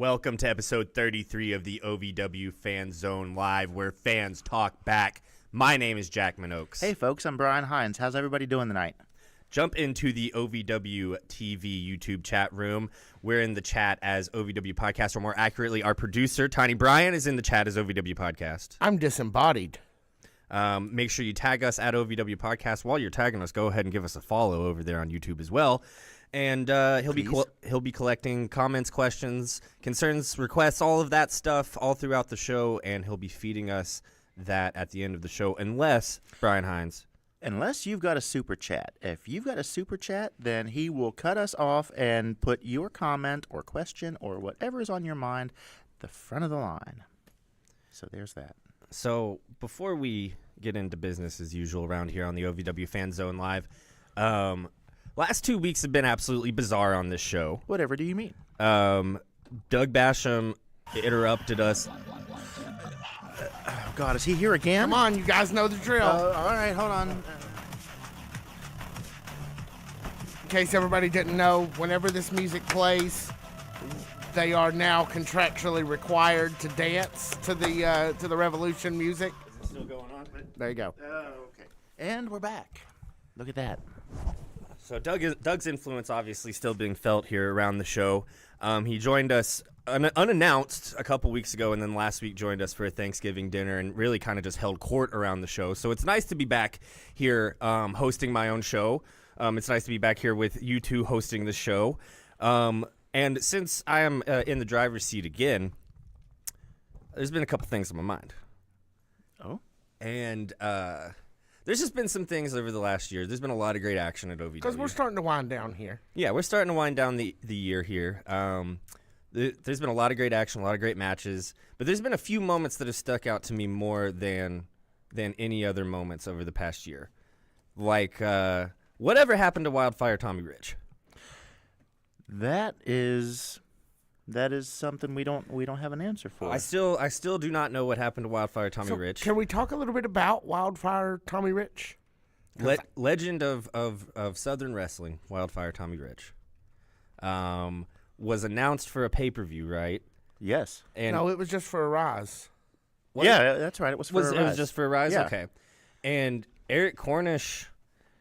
Welcome to episode 33 of the OVW Fans Zone Live, where fans talk back. My name is Jack Minogues. Hey, folks, I'm Brian Hines. How's everybody doing tonight? Jump into the OVW TV YouTube chat room. We're in the chat as OVW Podcast, or more accurately, our producer, Tiny Brian, is in the chat as OVW Podcast. I'm disembodied. Make sure you tag us at OVW Podcast. While you're tagging us, go ahead and give us a follow over there on YouTube as well. And he'll be collecting comments, questions, concerns, requests, all of that stuff all throughout the show, and he'll be feeding us that at the end of the show, unless, Brian Hines, unless you've got a super chat. If you've got a super chat, then he will cut us off and put your comment or question or whatever is on your mind at the front of the line. So there's that. So before we get into business as usual around here on the OVW Fan Zone Live, last 2 weeks have been absolutely bizarre on this show. Whatever do you mean? Doug Basham interrupted us. Oh, God, is he here again? Come on, you guys know the drill. All right, hold on. In case everybody didn't know, whenever this music plays, they are now contractually required to dance to the Revolution music. Is it still going on? There you go. Okay. And we're back. Look at that. So Doug's influence obviously still being felt here around the show. He joined us unannounced a couple weeks ago, and then last week joined us for a Thanksgiving dinner and really kind of just held court around the show. So it's nice to be back here hosting my own show. It's nice to be back here with you two hosting the show. And since I am in the driver's seat again, there's been a couple things on my mind. Oh? And there's just been some things over the last year. There's been a lot of great action at OVW. Because we're starting to wind down here. Yeah, we're starting to wind down the year here. There's been a lot of great action, a lot of great matches, but there's been a few moments that have stuck out to me more than any other moments over the past year. Like, whatever happened to Wildfire Tommy Rich? That is something we don't have an answer for. I still do not know what happened to Wildfire Tommy Rich. Can we talk a little bit about Wildfire Tommy Rich? Legend of Southern Wrestling, Wildfire Tommy Rich. Was announced for a pay-per-view, right? Yes. And No, it was just for a rise. Yeah, that's right. It was for a rise. It was just for a rise? Yeah. Okay. And Eric Cornish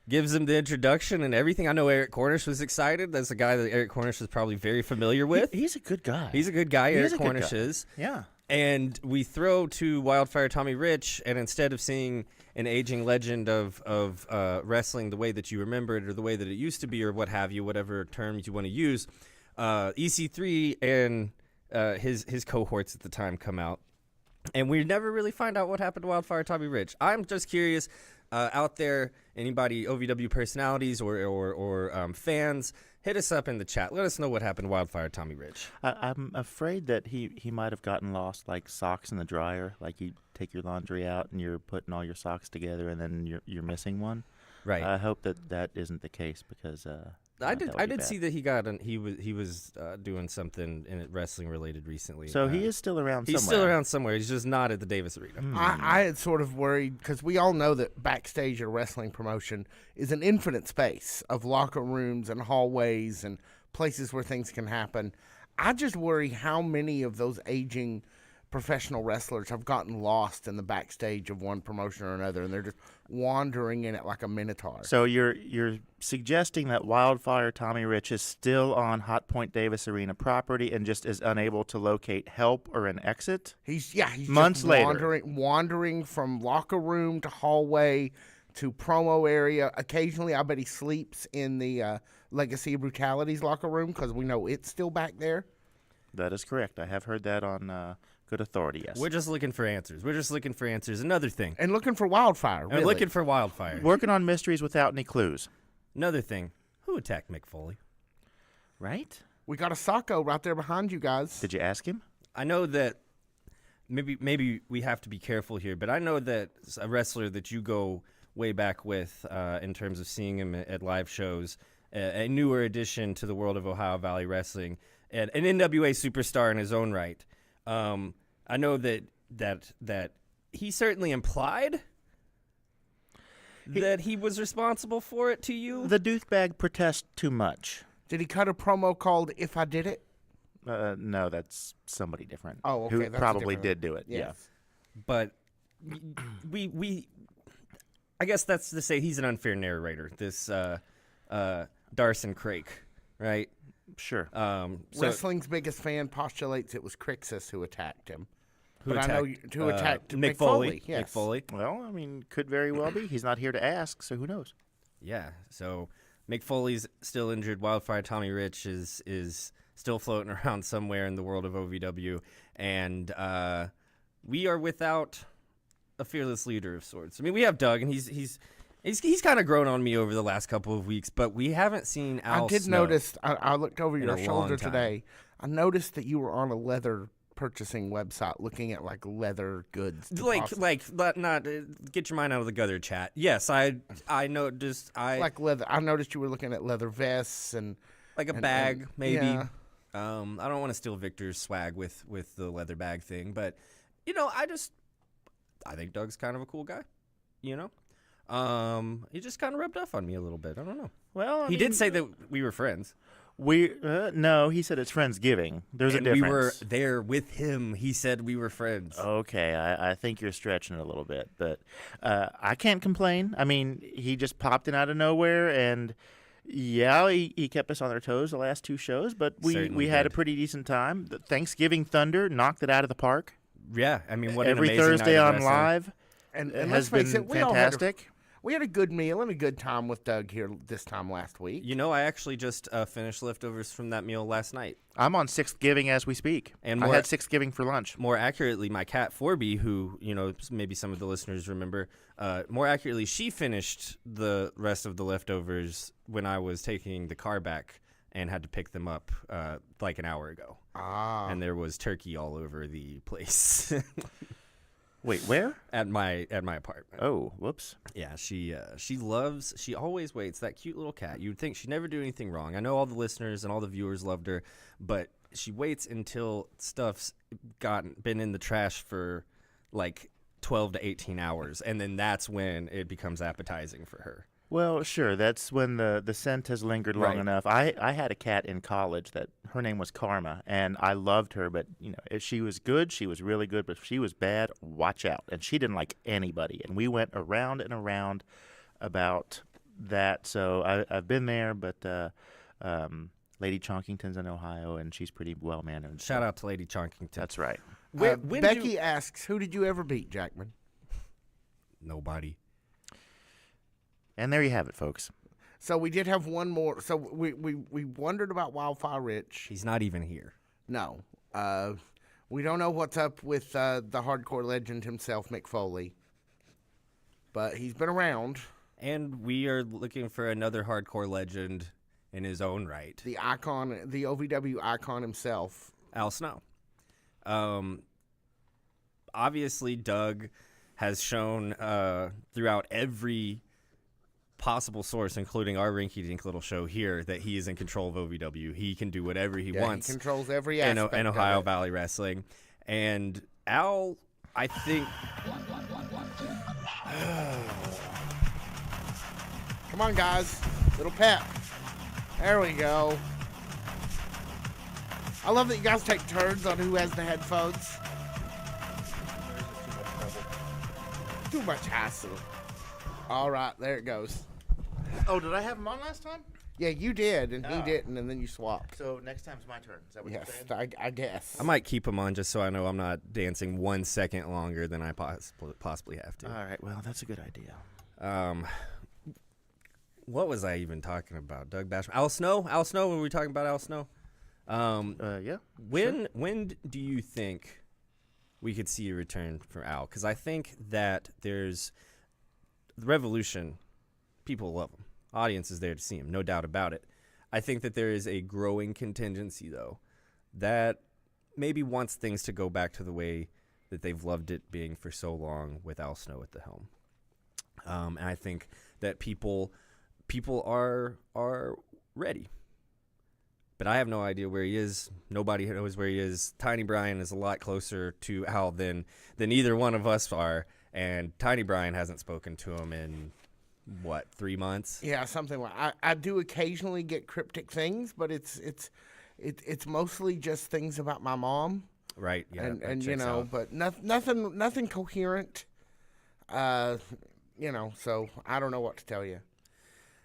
gives him the introduction and everything. I know Eric Cornish was excited. That's a guy that Eric Cornish is probably very familiar with. He's a good guy. He's a good guy, Eric Cornish is. Yeah. And we throw to Wildfire Tommy Rich, and instead of seeing an aging legend of wrestling the way that you remember it or the way that it used to be or what have you, whatever terms you want to use, EC3 and his cohorts at the time come out. And we never really find out what happened to Wildfire Tommy Rich. I'm just curious, out there, anybody, OVW personalities or fans, hit us up in the chat. Let us know what happened to Wildfire Tommy Rich. I'm afraid that he might have gotten lost like socks in the dryer. Like you take your laundry out and you're putting all your socks together and then you're missing one. Right. I hope that isn't the case because I did see that he was doing something in wrestling related recently. So he is still around somewhere. He's still around somewhere. He's just not at the Davis Arena. I had sort of worried because we all know that backstage or wrestling promotion is an infinite space of locker rooms and hallways and places where things can happen. I just worry how many of those aging professional wrestlers have gotten lost in the backstage of one promotion or another, and they're just wandering in it like a minotaur. So you're suggesting that Wildfire Tommy Rich is still on Hot Point Davis Arena property and just is unable to locate help or an exit? He's months just later wandering from locker room to hallway to promo area. Occasionally, I bet he sleeps in the Legacy of Brutality's locker room because we know it's still back there. That is correct. I have heard that on good authority, yes. We're just looking for answers. Another thing. And looking for Wildfire, really. And looking for Wildfire. Working on mysteries without any clues. Another thing. Who attacked Mick Foley? Right? We got a Sacco right there behind you guys. Did you ask him? I know that maybe we have to be careful here, but I know that a wrestler that you go way back with in terms of seeing him at live shows, a newer addition to the world of Ohio Valley Wrestling, and an NWA superstar in his own right. I know that he certainly implied that he was responsible for it to you. The douchebag protests too much. Did he cut a promo called If I Did It? No, that's somebody different. Oh, okay. Who that's a probably different- did do it. Yeah. Yes. But we I guess that's to say he's an unfair narrator. This Darson Craik, right? Sure. So Wrestling's biggest fan postulates it was Crixus who attacked him. who but I know who attacked Mick Foley. Foley. Yes. Mick Foley. Well, I mean, could very well be. He's not here to ask, so who knows? Yeah. So Mick Foley's still injured. Wildfire Tommy Rich is still floating around somewhere in the world of OVW, and we are without a fearless leader of sorts. I mean, we have Doug, and he's kind of grown on me over the last couple of weeks, but we haven't seen Al I did Snow. notice. I looked over in your a long shoulder time. today. I noticed that you were on a leather purchasing website looking at like leather goods. to Not get your mind out of the gutter, chat. Yes, I noticed. like leather. I noticed you were looking at leather vests and like a and- bag, and- maybe. yeah. I don't want to steal Victor's swag with the leather bag thing, but I think Doug's kind of a cool guy. He just kind of rubbed off on me a little bit. I don't know. Well, He did say that we were friends, no, he said it's Friendsgiving. There's and a difference. we were there with him. He said we were friends. Okay, I think you're stretching it a little bit, but I can't complain. I mean, he just popped in out of nowhere, and yeah, he kept us on our toes the last two shows, but we Certainly had a did. pretty decent time. The Thanksgiving Thunder knocked it out of the park. Yeah, I mean, what an Every amazing Thursday night of on wrestling. live and has let's been face it, we all had fantastic. we had a good meal and a good time with Doug here this time last week. I actually just finished leftovers from that meal last night. I'm on Sixth Giving as we speak. And I more- had Sixth Giving for lunch. More accurately, my cat Forby, who maybe some of the listeners remember, more accurately, she finished the rest of the leftovers when I was taking the car back and had to pick them up like an hour ago. Ah, And there was turkey all over the place Wait, where? at my apartment. Oh, whoops. Yeah, she always waits. That cute little cat. You'd think she'd never do anything wrong. I know all the listeners and all the viewers loved her, but she waits until stuff's been in the trash for like 12 to 18 hours, and then that's when it becomes appetizing for her. Well, sure. That's when the scent has lingered long Right. enough. I had a cat in college that her name was Karma, and I loved her. But if she was good, she was really good. But if she was bad, watch out. And she didn't like anybody. And we went around and around about that. So I've been there, but Lady Chonkington's in Ohio, and she's pretty well mannered. Shout out to Lady Chonkington. That's right. When Becky asks, "Who did you ever beat, Jackman?" Nobody. And there you have it, folks. So we did have one more. So we wondered about Wildfire Rich. He's not even here. No, we don't know what's up with the hardcore legend himself, Mick Foley, but he's been around. And we are looking for another hardcore legend in his own right. The icon, the OVW icon himself. Al Snow. Obviously, Doug has shown throughout every possible source, including our rinky-dink little show here, that he is in control of OVW. He can do whatever he wants He controls every in aspect of Ohio it. Valley Wrestling. And Al, I think... Come on, guys. Little pep. There we go. I love that you guys take turns on who has the headphones. Too much hassle. All right, there it goes. Oh, did I have him on last time? Yeah, you did, and he Oh. didn't, and then you swapped. So next time's my turn. Is that what Yes, you're saying? I guess. I might keep him on just so I know I'm not dancing 1 second longer than I possibly have to. All right. Well, that's a good idea. What was I even talking about? Doug Basham? Al Snow? Al Snow? Were we talking about Al Snow? Yeah. When do you think we could see a return for Al? Because I think that there's the Revolution. People love him. Audience is there to see him, no doubt about it. I think that there is a growing contingency, though, that maybe wants things to go back to the way that they've loved it being for so long with Al Snow at the helm. And I think that people are ready. But I have no idea where he is. Nobody knows where he is. Tiny Brian is a lot closer to Al than either one of us are. And Tiny Brian hasn't spoken to him in, 3 months? Yeah, something like I do occasionally get cryptic things, but it's it's mostly just things about my mom. Right. Yeah. And you know, but nothing coherent. You know, so I don't know what to tell you.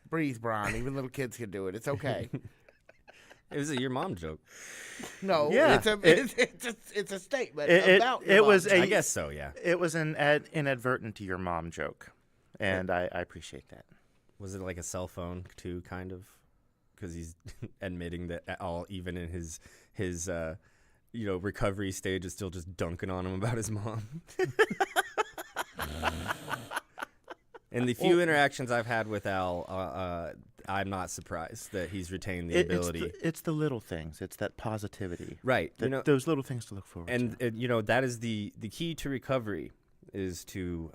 Breathe, Brian. Even little kids can do it. It's okay. It was your mom joke. No, Yeah, it's a statement about your it mom was joke. I guess so. Yeah. It was an inadvertent to your mom joke, and I appreciate that. Was it like a cell phone too, kind of? Because he's admitting that even in his recovery stage, is still just dunking on him about his mom. In the few interactions I've had with Al, I'm not surprised that he's retained the ability. It's the little things. It's that positivity. Right. Those little things to look forward to. That is the key to recovery is to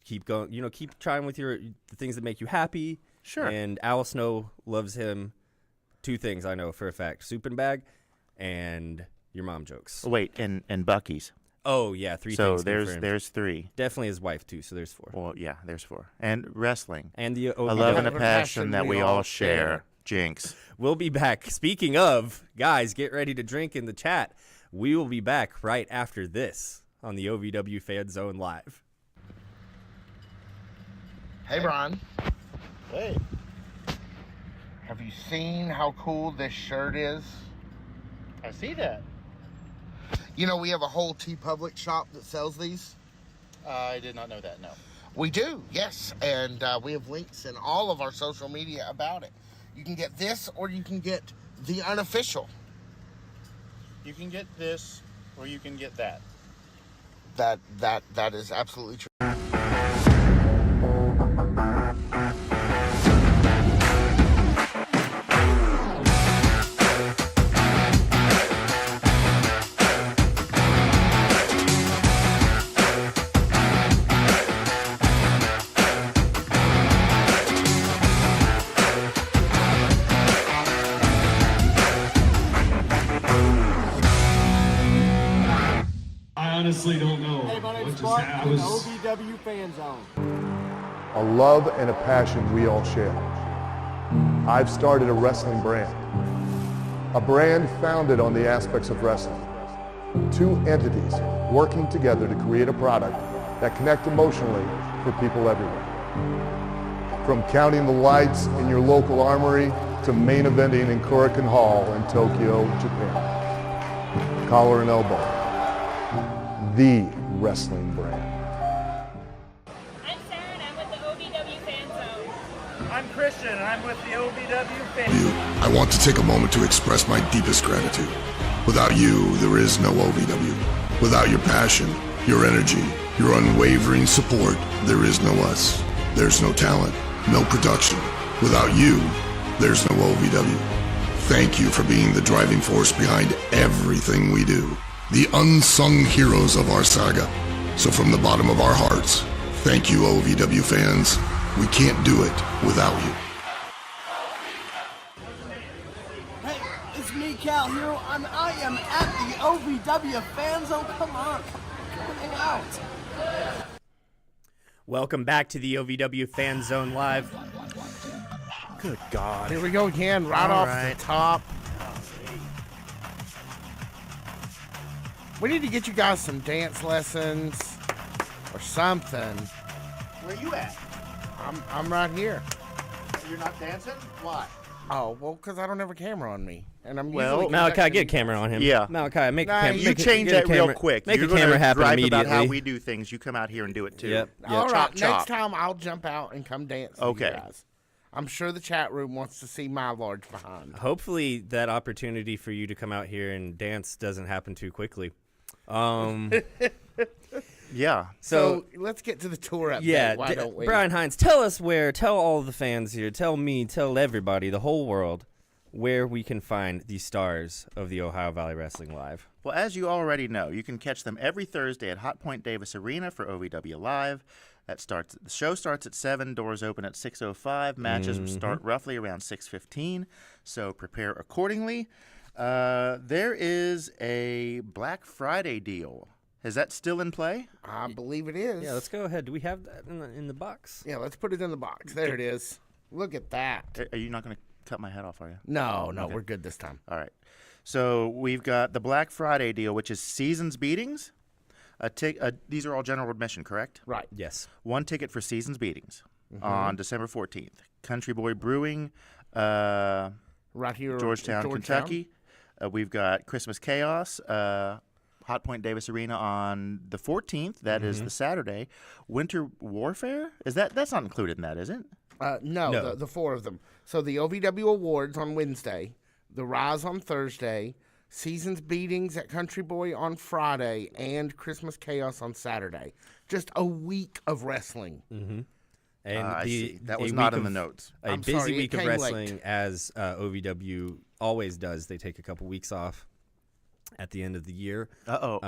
keep going. Keep trying with the things that make you happy. Sure. And Al Snow loves him. 2 things I know for a fact: soup and bag, and your mom jokes. Wait, and Bucky's. Oh yeah, 3 so things. So confirmed. there's 3. Definitely his wife too. So there's 4. Well, yeah, there's 4. And wrestling. And the a love and a passion that we all share. Jinx. We'll be back. Speaking of, guys, get ready to drink in the chat. We will be back right after this on the OVW Fan Zone Live. Hey, Brian. Hey. Have you seen how cool this shirt is? I see that. You know, we have a whole TeePublic shop that sells these. I did not know that, no. We do, yes. And we have links in all of our social media about it. You can get this or you can get the unofficial. You can get this or you can get that. That is absolutely true. Honestly don't know. Hey, my name's Mark. I'm with OVW Fans Zone. A love and a passion we all share. I've started a wrestling brand. A brand founded on the aspects of wrestling. 2 entities working together to create a product that connect emotionally for people everywhere. From counting the lights in your local armory to main eventing in Korakuen Hall in Tokyo, Japan. Collar and elbow. The wrestling brand. I'm Sarah and I'm with the OVW Fan Zone. I'm Christian and I'm with the OVW Fans. I want to take a moment to express my deepest gratitude. Without you, there is no OVW. Without your passion, your energy, your unwavering support, there is no us. There's no talent, no production. Without you, there's no OVW. Thank you for being the driving force behind everything we do. The unsung heroes of our saga. So from the bottom of our hearts, thank you, OVW fans. We can't do it without you. Hey, it's me, Cal Hero. I am at the OVW Fan Zone. Come on, come hang out. Welcome back to the OVW Fan Zone Live. Good God. Here we go again, right All off right. the top. We need to get you guys some dance lessons or something. Where you at? I'm right here. You're not dancing? Why? Oh, well, because I don't have a camera on me. And I'm Well, usually Malachi, conducting- get a camera on him. Yeah. Malachi, make Nah, a camera. You change that real quick. Make You're a camera gonna happen gripe immediately. about how we do things. You come out here and do it too. Yep. All right, Chop, chop. next time I'll jump out and come dance with Okay. you guys. I'm sure the chat room wants to see my large behind. Hopefully that opportunity for you to come out here and dance doesn't happen too quickly. Yeah. So let's get to the tour update. Yeah, Why don't we? Brian Hines, tell all the fans here, tell me, tell everybody, the whole world, where we can find the stars of the Ohio Valley Wrestling Live. Well, as you already know, you can catch them every Thursday at Hot Point Davis Arena for OVW Live. The show starts at 7, doors open at 6:05. Matches start roughly around 6:15, so prepare accordingly. There is a Black Friday deal. Is that still in play? I believe it is. Yeah, let's go ahead. Do we have that in the box? Yeah, let's put it in the box. There it is. Look at that. Are you not going to cut my head off, are you? No, Okay. we're good this time. All right. So we've got the Black Friday deal, which is Seasons Beatings. These are all general admission, correct? Right. Yes. 1 ticket for Seasons Beatings on December 14th. Country Boy Brewing, right here, Georgetown, Kentucky. We've got Christmas Chaos, Hot Point Davis Arena on the 14th. That is the Saturday. Winter Warfare? That's not included in that, is it? No. The 4 of them. So the OVW Awards on Wednesday, the Rise on Thursday, Seasons Beatings at Country Boy on Friday, and Christmas Chaos on Saturday. Just a week of wrestling. Mm-hmm. And I see. That was not in the notes. A busy week of wrestling, as OVW always does. They take a couple weeks off at the end of the year. Oh,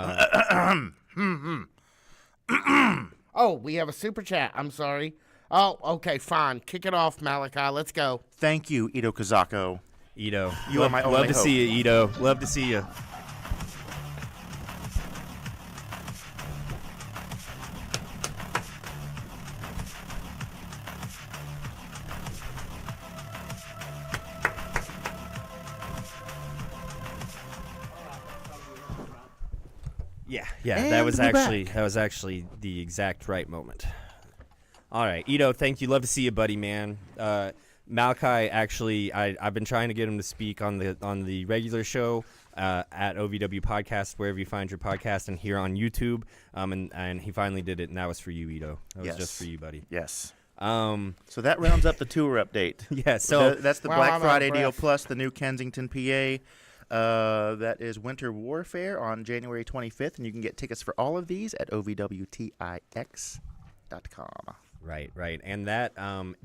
we have a super chat. I'm sorry. Oh, okay, fine. Kick it off, Malachi. Let's go. Thank you, Ito Kazako. Ito, You are my only love to hope. see you, Ito. Love to see you. Yeah. And That was we're actually the exact right moment. All right, Ito, thank you. Love to see you, buddy, man. Malachi, actually, I've been trying to get him to speak on the regular show at OVW Podcast, wherever you find your podcast, and here on YouTube. And he finally did it, and that was for you, Ito. That was just for you, buddy. Yes. So that rounds up the tour update. Yeah. So that's the Black Friday deal plus the new Kensington, PA. That is Winter Warfare on January 25th, and you can get tickets for all of these at OVWTIX.com. Right, and that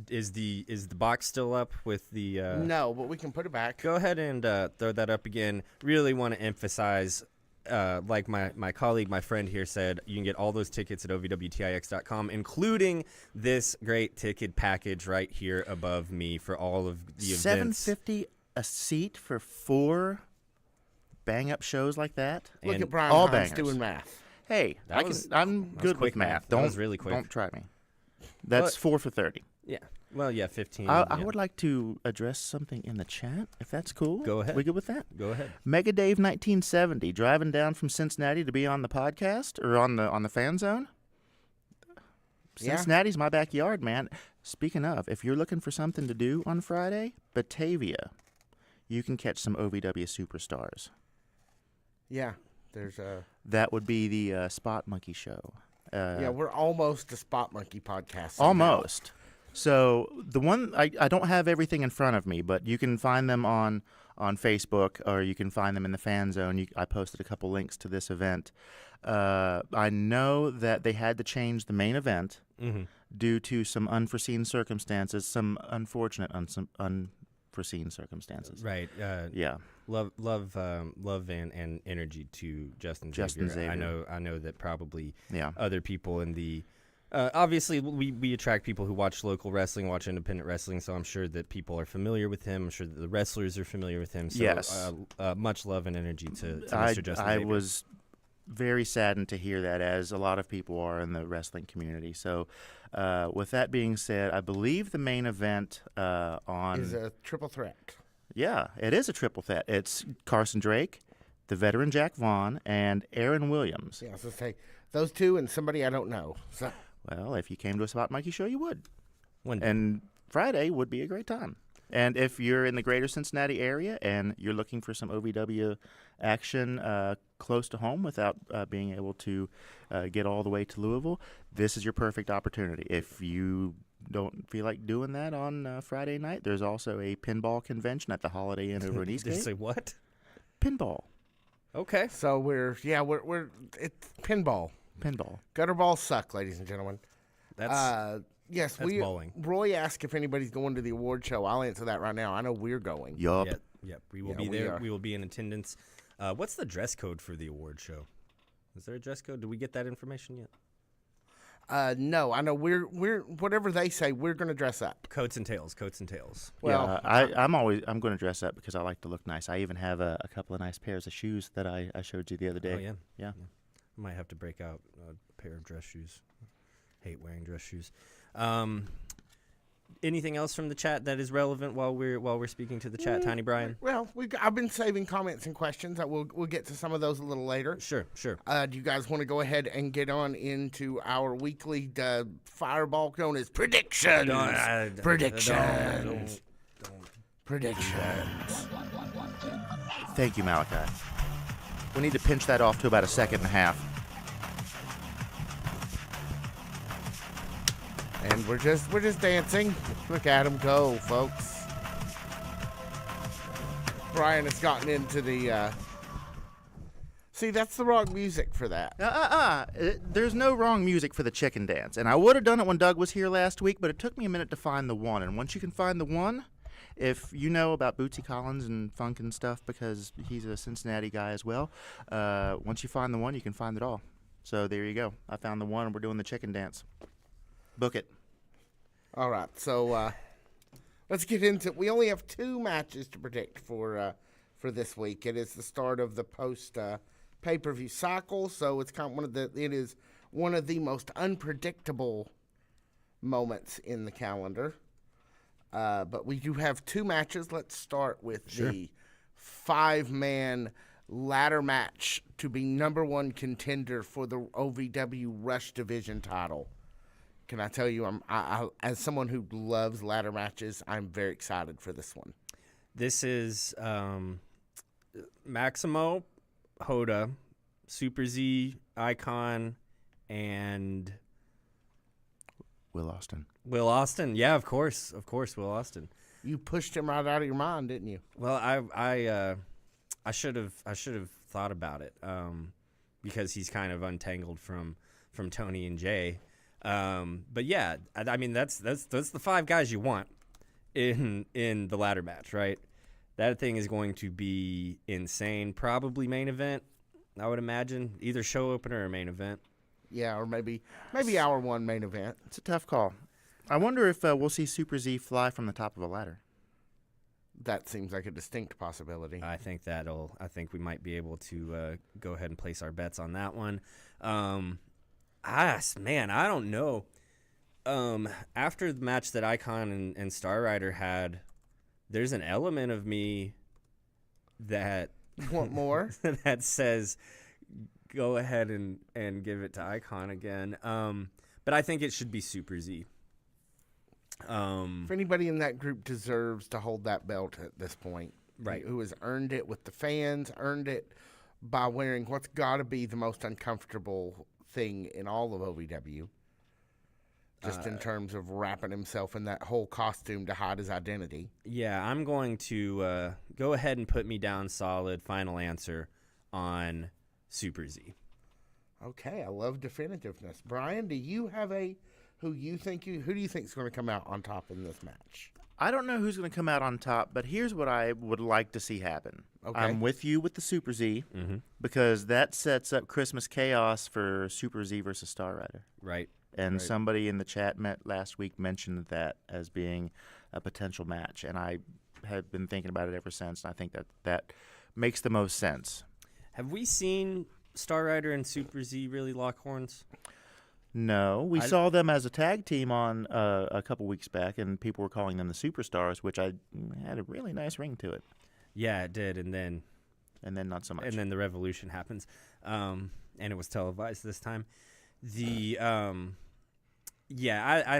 is the box still up with the? No, but we can put it back. Go ahead and throw that up again. Really want to emphasize, like my colleague, my friend here said, you can get all those tickets at OVWTIX.com, including this great ticket package right here above me for all of the events. $750 a seat for 4 bang-up shows like that. Look And at Brian all Hines bangers. doing math. Hey, I'm good quick with math. math. That Don't was really quick. Don't try me. That's 4 for 30. Yeah. Well, yeah, 15. I would like to address something in the chat, if that's cool. Go ahead. We good with that? Go ahead. Mega Dave 1970 driving down from Cincinnati to be on the podcast or on the Fan Zone. Yeah. Cincinnati's my backyard, man. Speaking of, if you're looking for something to do on Friday, Batavia, you can catch some OVW superstars. Yeah, there's a. That would be the Spot Monkey show. Yeah, we're almost a Spot Monkey podcast. Almost. So the one I don't have everything in front of me, but you can find them on Facebook, or you can find them in the Fan Zone. I posted a couple links to this event. I know that they had to change the main event due to some unforeseen circumstances, some unfortunate unforeseen circumstances. Right. Yeah. Love and energy to Justin Xavier. I know that probably other people in the obviously we attract people who watch local wrestling, watch independent wrestling, so I'm sure that people are familiar with him. I'm sure that the wrestlers are familiar with him. So yes. Much love and energy to Mr. Justin I Xavier. was very saddened to hear that, as a lot of people are in the wrestling community. So with that being said, I believe the main event is a triple threat. Yeah, it is a triple threat. It's Carson Drake, the veteran Jack Vaughn, and Aaron Williams. Yeah, so say those two and somebody I don't know. So. Well, if you came to a Spot Monkey show, you would. One day. And Friday would be a great time. And if you're in the greater Cincinnati area and you're looking for some OVW action close to home without being able to get all the way to Louisville, this is your perfect opportunity. If you don't feel like doing that on Friday night, there's also a pinball convention at the Holiday Inn over in Eastgate. Did you say what? Pinball. Okay. So we're it's pinball. Gutterballs suck, ladies and gentlemen. That's bowling. Roy asked if anybody's going to the award show. I'll answer that right now. I know we're going. Yup. Yep. We will be there. We will be in attendance. What's the dress code for the award show? Is there a dress code? Did we get that information yet? No, I know we're whatever they say, we're going to dress up. Coats and tails. Well, I'm going to dress up because I like to look nice. I even have a couple of nice pairs of shoes that I showed you the other day. Oh, yeah. I might have to break out a pair of dress shoes. Hate wearing dress shoes. anything else from the chat that is relevant while we're speaking to the chat, Tiny Brian? Well, I've been saving comments and questions. We'll get to some of those a little later. Sure. Do you guys want to go ahead and get on into our weekly fireball known as predictions? Predictions. Thank you, Malachi. We need to pinch that off to about a second and a half. And we're just dancing. Look at him go, folks. Brian has gotten into the. See, that's the wrong music for that. There's no wrong music for the chicken dance. And I would have done it when Doug was here last week, but it took me a minute to find the one. And once you can find the one, if you know about Bootsy Collins and funk and stuff, because he's a Cincinnati guy as well, once you find the one, you can find it all. So there you go. I found the one, and we're doing the chicken dance. Book it. All right, so let's get into. We only have 2 matches to predict for this week. It is the start of the post pay-per-view cycle, so it's kind of it is one of the most unpredictable moments in the calendar. But we do have 2 matches. Let's start with the 5-man ladder match to be #1 contender for the OVW Rush Division title. Can I tell you, I as someone who loves ladder matches, I'm very excited for this one. This is Maximo, Hoda, Super Z, Icon, and Will Austin. Will Austin. Yeah, of course, Will Austin. You pushed him right out of your mind, didn't you? Well, I should have thought about it because he's kind of untangled from Tony and Jay. But yeah, I mean that's the 5 guys you want in the ladder match, right? That thing is going to be insane. Probably main event, I would imagine, either show opener or main event. Yeah, or maybe hour 1 main event. It's a tough call. I wonder if we'll see Super Z fly from the top of a ladder. That seems like a distinct possibility. I think we might be able to go ahead and place our bets on that one. Man, I don't know. After the match that Icon and Star Rider had, there's an element of me that want more that says go ahead and give it to Icon again. But I think it should be Super Z. If anybody in that group deserves to hold that belt at this point, right? Who has earned it with the fans, earned it by wearing what's got to be the most uncomfortable thing in all of OVW, just in terms of wrapping himself in that whole costume to hide his identity. Yeah, I'm going to go ahead and put me down solid. Final answer on Super Z. Okay, I love definitiveness. Brian, do you have who do you think is going to come out on top in this match? I don't know who's going to come out on top, but here's what I would like to see happen. Okay. I'm with you with the Super Z because that sets up Christmas Chaos for Super Z versus Star Rider. Right. And somebody in the chat last week mentioned that as being a potential match, and I have been thinking about it ever since, and I think that makes the most sense. Have we seen Star Rider and Super Z really lock horns? No, we saw them as a tag team on a couple weeks back, and people were calling them the Superstars, which had a really nice ring to it. Yeah, it did, and then not so much. And then the revolution happens, and it was televised this time. The I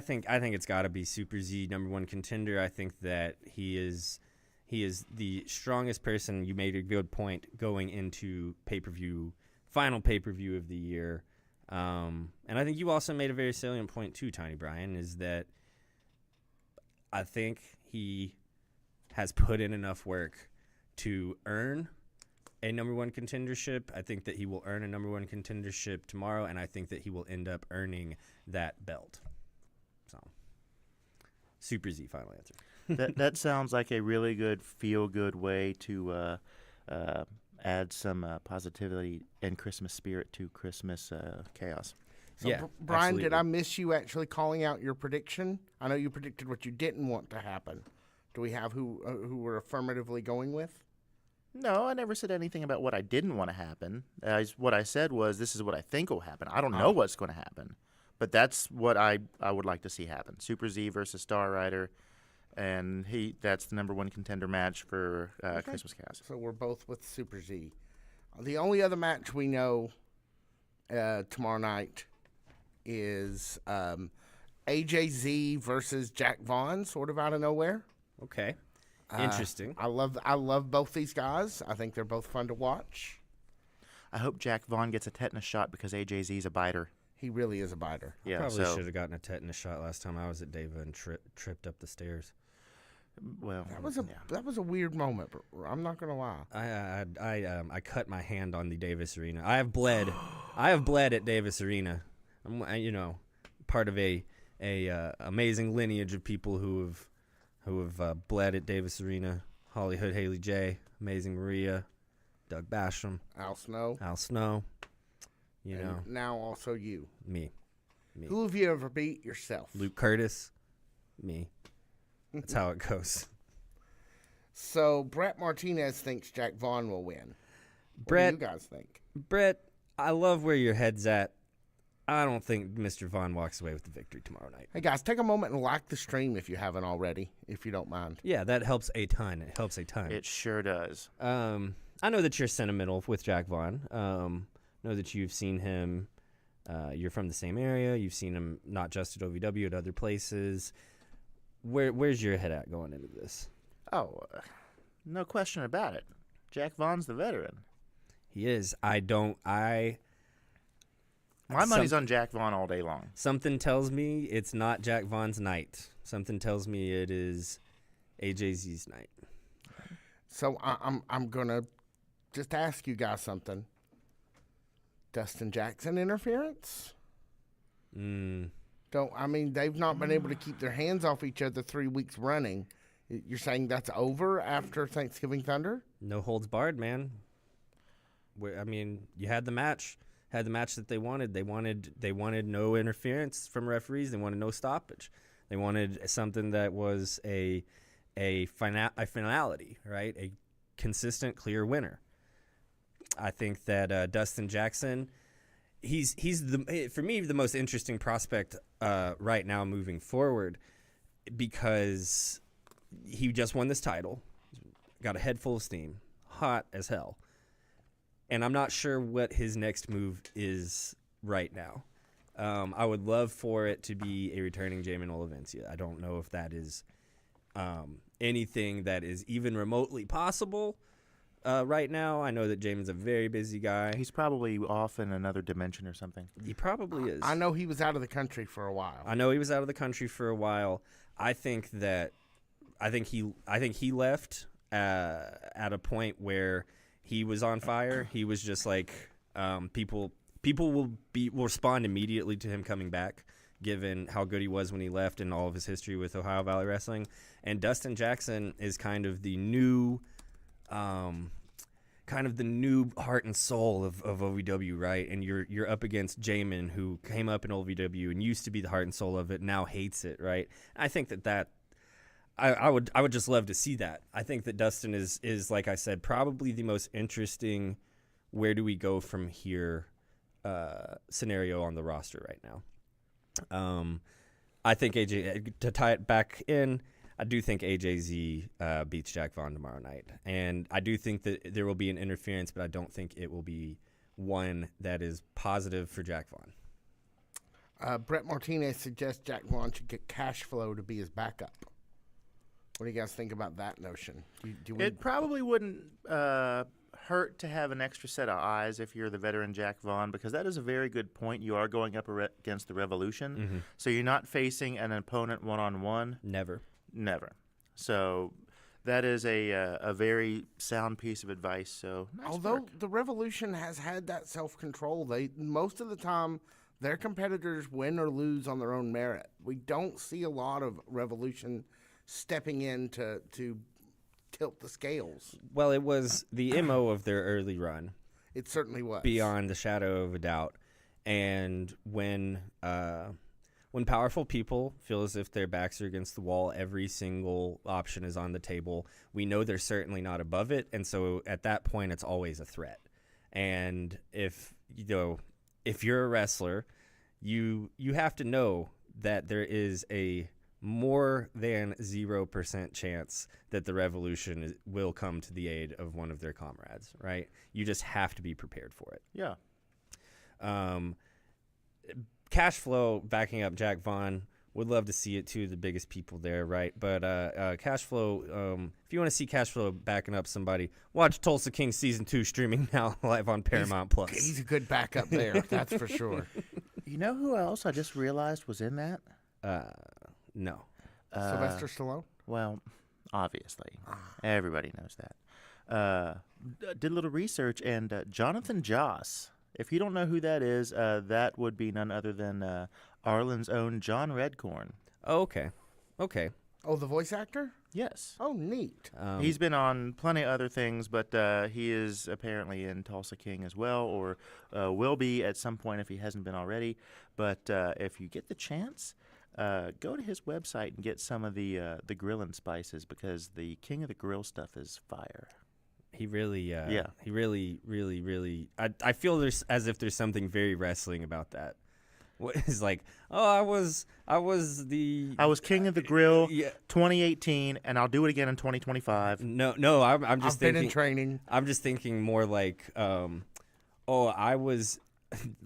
think it's got to be Super Z, #1 contender. I think that he is the strongest person. You made a good point going into final pay-per-view of the year. And I think you also made a very salient point too, Tiny Brian, is that I think he has put in enough work to earn a #1 contendership. I think that he will earn a #1 contendership tomorrow, and I think that he will end up earning that belt. So, Super Z, final answer. That sounds like a really good feel-good way to add some positivity and Christmas spirit to Christmas chaos. So yeah, Brian, absolutely. did I miss you actually calling out your prediction? I know you predicted what you didn't want to happen. Do we have who we're affirmatively going with? No, I never said anything about what I didn't want to happen. What I said was this is what I think will happen. I don't know what's going to happen, But that's what I would like to see happen. Super Z versus Star Rider, and that's the number 1 contender match for Christmas Chaos. So we're both with Super Z. The only other match we know tomorrow night is AJZ versus Jack Vaughn, sort of out of nowhere. Okay. Interesting. I love both these guys. I think they're both fun to watch. I hope Jack Vaughn gets a tetanus shot because AJZ's a biter. He really is a biter. Yeah, Probably should have gotten a tetanus shot last time I was at Deva and tripped up the stairs. Well, that was a weird moment. But I'm not gonna lie. I cut my hand on the Davis Arena. I have bled. I have bled at Davis Arena. I'm part of a amazing lineage of people who have bled at Davis Arena. Holly Hood, Haley J, Amazing Maria, Doug Basham, Al Snow. And now also you. Me. Who have you ever beat yourself? Luke Curtis. Me. That's how it goes. So Brett Martinez thinks Jack Vaughn will win. Brett, what do you guys think? Brett, I love where your head's at. I don't think Mr. Vaughn walks away with the victory tomorrow night. Hey, guys, take a moment and like the stream if you haven't already, if you don't mind. Yeah, that helps a ton. It helps a ton. It sure does. I know that you're sentimental with Jack Vaughn. Know that you've seen him. You're from the same area. You've seen him not just at OVW, at other places. Where's your head at going into this? Oh, no question about it. Jack Vaughn's the veteran. He is. My money's on Jack Vaughn all day long. Something tells me it's not Jack Vaughn's night. Something tells me it is AJZ's night. So I'm gonna just ask you guys something. Dustin Jackson interference? They've not been able to keep their hands off each other 3 weeks running. You're saying that's over after Thanksgiving Thunder? No holds barred, man. You had the match. Had the match that they wanted. They wanted no interference from referees. They wanted no stoppage. They wanted something that was a finality, right? A consistent, clear winner. I think that Dustin Jackson, he's for me the most interesting prospect right now moving forward, because he just won this title, got a head full of steam, hot as hell. And I'm not sure what his next move is right now. I would love for it to be a returning Jamin Olivencia. I don't know if that is anything that is even remotely possible right now. I know that Jamin's a very busy guy. He's probably off in another dimension or something. He probably is. I know he was out of the country for a while. I think he left at a point where he was on fire. He was just like people will respond immediately to him coming back, given how good he was when he left and all of his history with Ohio Valley Wrestling. And Dustin Jackson is kind of the new heart and soul of OVW, right? And you're up against Jamin, who came up in OVW and used to be the heart and soul of it, now hates it, right? I think that I would just love to see that. I think that Dustin is like I said, probably the most interesting where do we go from here scenario on the roster right now. I think AJ, to tie it back in, I do think AJZ beats Jack Vaughn tomorrow night. And I do think that there will be an interference, but I don't think it will be one that is positive for Jack Vaughn. Brett Martinez suggests Jack Vaughn should get Cash Flow to be his backup. What do you guys think about that notion? It probably wouldn't hurt to have an extra set of eyes if you're the veteran Jack Vaughn, because that is a very good point. You are going up against the Revolution, so you're not facing an opponent one-on-one. Never. So that is a very sound piece of advice. So although the Revolution has had that self-control, most of the time their competitors win or lose on their own merit. We don't see a lot of Revolution stepping in to tilt the scales. Well, it was the MO of their early run. It certainly was. Beyond the shadow of a doubt. And when powerful people feel as if their backs are against the wall, every single option is on the table. We know they're certainly not above it, and so at that point, it's always a threat. And if you're a wrestler, you have to know that there is a more than 0% chance that the Revolution will come to the aid of one of their comrades, right? You just have to be prepared for it. Yeah. Cash Flow backing up Jack Vaughn. Would love to see it too, the biggest people there, right? But Cash Flow, if you want to see Cash Flow backing up somebody, watch Tulsa King Season 2 streaming now live on Paramount Plus. He's a good backup there, that's for sure. You know who else I just realized was in that? No. Sylvester Stallone? Well, obviously. Everybody knows that. Did a little research, and Jonathan Joss, if you don't know who that is, that would be none other than Arlen's own John Redcorn. Oh, okay. Okay. Oh, the voice actor? Yes. Oh, neat. He's been on plenty of other things, but he is apparently in Tulsa King as well, or will be at some point if he hasn't been already. But if you get the chance, go to his website and get some of the grilling spices, because the king of the grill stuff is fire. He really, yeah. He really. I feel as if there's something very wrestling about that. What is like? Oh, I was king of the grill, yeah. 2018, and I'll do it again in 2025. No, I'm just I've thinking. been in training. I'm just thinking more like, I was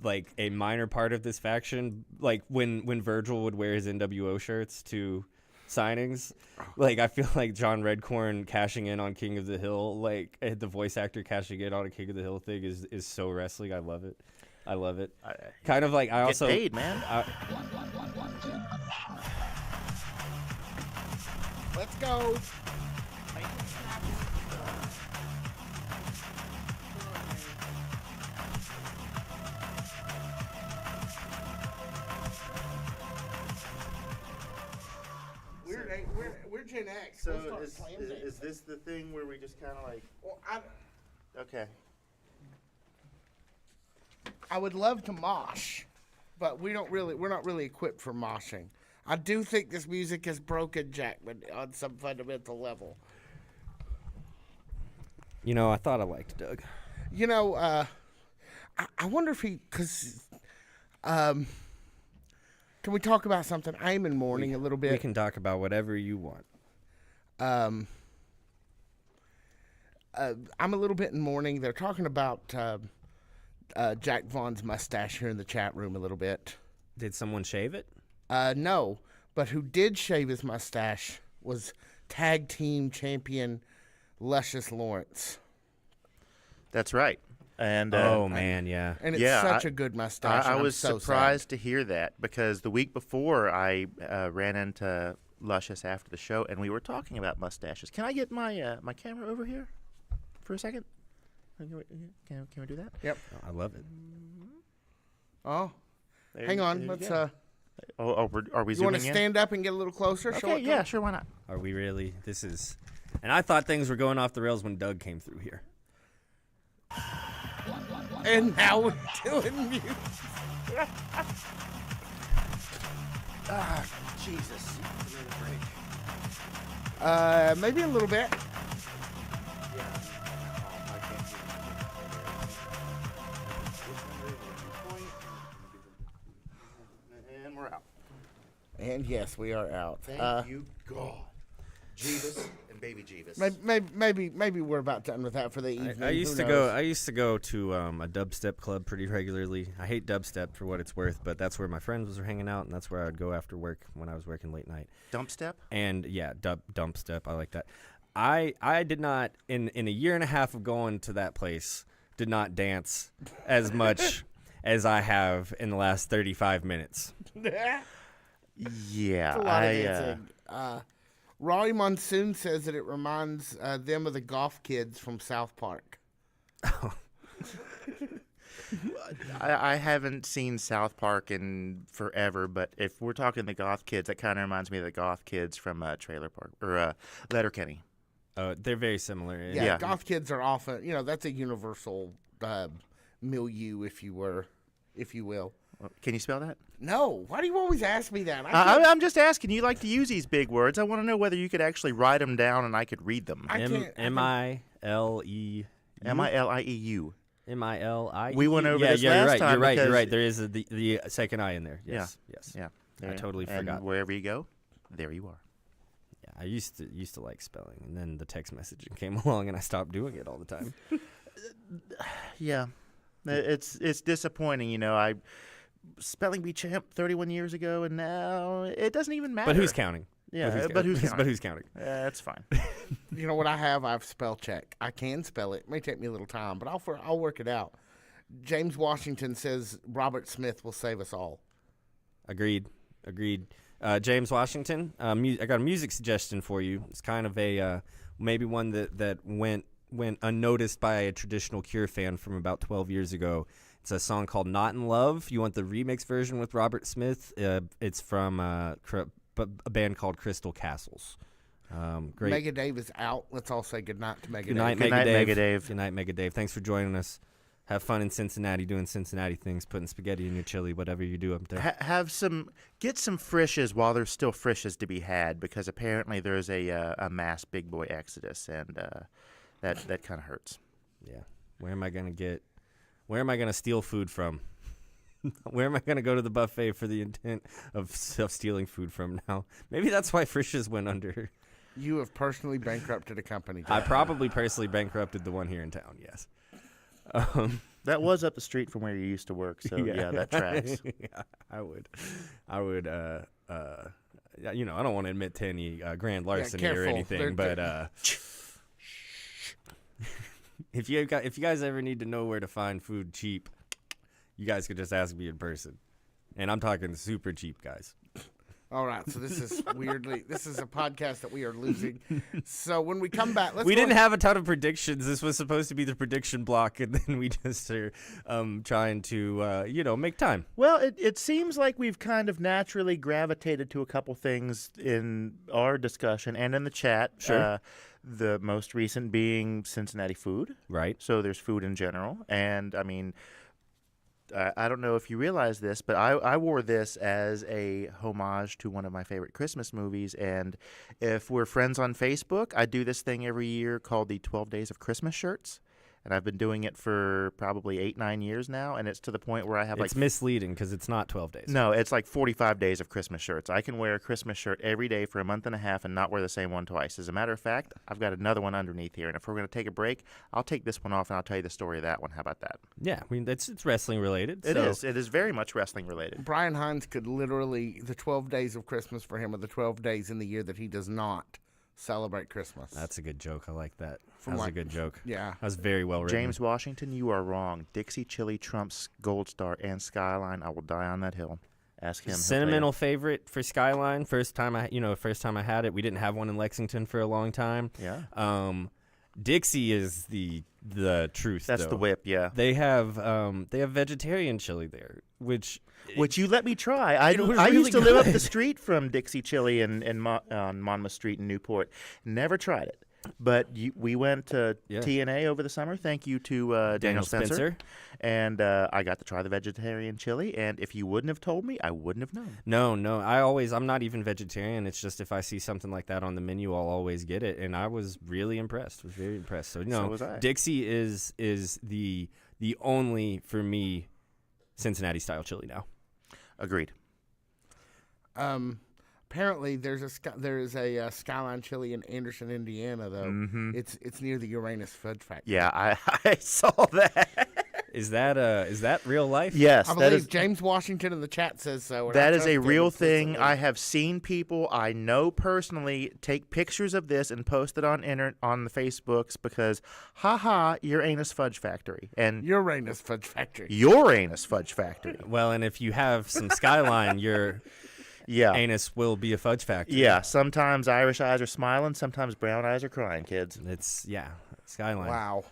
like a minor part of this faction. Like when Virgil would wear his NWO shirts to signings, like I feel like John Redcorn cashing in on King of the Hill, like the voice actor cashing in on a King of the Hill thing is so wrestling. I love it. Kind of like I also get paid, man. Let's go. We're Gen X. So We'll start slam dancing. is this the thing where we just kind of like? Well, Okay. I would love to mosh, but we're not really equipped for moshing. I do think this music has broken Jackman on some fundamental level. You know, I thought I liked Doug. You know, I wonder if can we talk about something? I am in mourning a little bit. We can talk about whatever you want. I'm a little bit in mourning. They're talking about Jack Vaughn's mustache here in the chat room a little bit. Did someone shave it? No, but who did shave his mustache was tag team champion Luscious Lawrence. That's right. And man, yeah. And it's such a good mustache. I and was so surprised sad. to hear that, because the week before I ran into Luscious after the show, and we were talking about mustaches. Can I get my my camera over here for a second? Can we do that? Yep. I love it. Oh, There hang you- on. there you Let's. go. Are we You zooming want to in? stand up and get a little closer? Show Okay, it yeah, to- sure, why not? Are we really? And I thought things were going off the rails when Doug came through here. And now we're doing music. Jesus. Maybe a little bit. And we're out. And yes, we are out. Thank you, God. Jeebus and baby Jeebus. Maybe we're about done with that for the evening. I used Who to knows? go. I used to go to a dubstep club pretty regularly. I hate dubstep for what it's worth, but that's where my friends were hanging out, and that's where I would go after work when I was working late night. Dump step? And yeah, dump step. I like that. I did not in a year and a half of going to that place did not dance as much as I have in the last 35 minutes. Yeah, It's a lot of dancing. Roy Monsoon says that it reminds them of the Goth Kids from South Park. I haven't seen South Park in forever, but if we're talking the Goth Kids, that kind of reminds me of the Goth Kids from Trailer Park or Letterkenny. They're very similar. Yeah, Goth Kids are often, that's a universal milieu, if you will. Can you spell that? No. Why do you always ask me that? I'm just asking. You like to use these big words. I want to know whether you could actually write them down and I could read them. I can't. M-I-L-E. Milieu. M-I-L-I. We went over this you're last right. time You're right. You're because- right. There is the second I in there. Yes. Yes. Yeah. I totally and forgot. wherever you go, there you are. Yeah, I used to like spelling, and then the text messaging came along, and I stopped doing it all the time. Yeah, it's disappointing. You know, I spelling bee champ 31 years ago, and now it doesn't even matter. But who's counting? Yeah, but who's counting? But who's counting? That's fine. You know what I have? I have spell check. I can spell it. It may take me a little time, but I'll work it out. James Washington says Robert Smith will save us all. Agreed. James Washington, I got a music suggestion for you. It's kind of a maybe one that went unnoticed by a traditional Cure fan from about 12 years ago. It's a song called Not in Love. You want the remix version with Robert Smith? It's from a band called Crystal Castles. Great. Mega Dave is out. Let's all say goodnight to Mega Good night, Dave. Mega Dave. Good night, Mega Dave. Thanks for joining us. Have fun in Cincinnati doing Cincinnati things, putting spaghetti in your chili, whatever you do up there. Get some frishes while there's still frishes to be had, because apparently there's a mass big boy exodus, and that kind of hurts. Yeah. Where am I gonna steal food from? Where am I gonna go to the buffet for the intent of stealing food from now? Maybe that's why Frisch's went under. You have personally bankrupted a company. I probably personally bankrupted the one here in town. Yes. That was up the street from where you used to work, so yeah that tracks. Yeah, I would. You know, I don't want to admit to any grand larceny or anything, but if you guys ever need to know where to find food cheap, you guys could just ask me in person, and I'm talking super cheap, guys. All right, so this is a podcast that we are losing. So when we come back, we didn't have a ton of predictions. This was supposed to be the prediction block, and then we just are trying to, make time. Well, it seems like we've kind of naturally gravitated to a couple things in our discussion and in the chat. Sure. The most recent being Cincinnati food. Right. So there's food in general. And, I mean, I don't know if you realize this, but I wore this as a homage to one of my favorite Christmas movies. And if we're friends on Facebook, I do this thing every year called the 12 Days of Christmas shirts. And I've been doing it for probably 8-9 years now, and it's to the point where I have It's misleading because it's not 12 days. No, it's like 45 days of Christmas shirts. I can wear a Christmas shirt every day for a month and a half and not wear the same one twice. As a matter of fact, I've got another one underneath here, and if we're going to take a break, I'll take this one off and I'll tell you the story of that one. How about that? Yeah, I mean, it's wrestling related. It is. It is very much wrestling related. Brian Hines could literally, the 12 days of Christmas for him are the 12 days in the year that he does not celebrate Christmas. That's a good joke. I like that. That's a good joke. Yeah. That was very well written. James Washington, you are wrong. Dixie Chili trumps Gold Star and Skyline. I will die on that hill. Ask him. Sentimental favorite for Skyline. First time I had it. We didn't have one in Lexington for a long time. Yeah. Dixie is the truth. That's though. the whip. Yeah. They have vegetarian chili there, which you let me try. I really used to live up good. the street from Dixie Chili on Monmouth Street in Newport. Never tried it. But we went to TNA over the summer. Thank you to Daniel Spencer. And I got to try the vegetarian chili. And if you wouldn't have told me, I wouldn't have known. No. I'm not even vegetarian. It's just if I see something like that on the menu, I'll always get it. And I was really impressed. Was very impressed. So was I. Dixie is the only, for me, Cincinnati style chili now. Agreed. Apparently, there is a Skyline Chili in Anderson, Indiana, though. Mm-hmm. It's near the Uranus Fudge Factory. Yeah, I saw that. Is that real life? Yes, I believe James Washington in the chat says so. That is a real thing. I have seen people I know personally take pictures of this and post it on the Facebooks because, Uranus Fudge Factory. And Uranus Fudge Factory. Uranus Fudge Factory. Well, and if you have some Skyline, your anus will be a fudge factory. Yeah, sometimes Irish eyes are smiling, sometimes brown eyes are crying, kids. It's Skyline. Wow.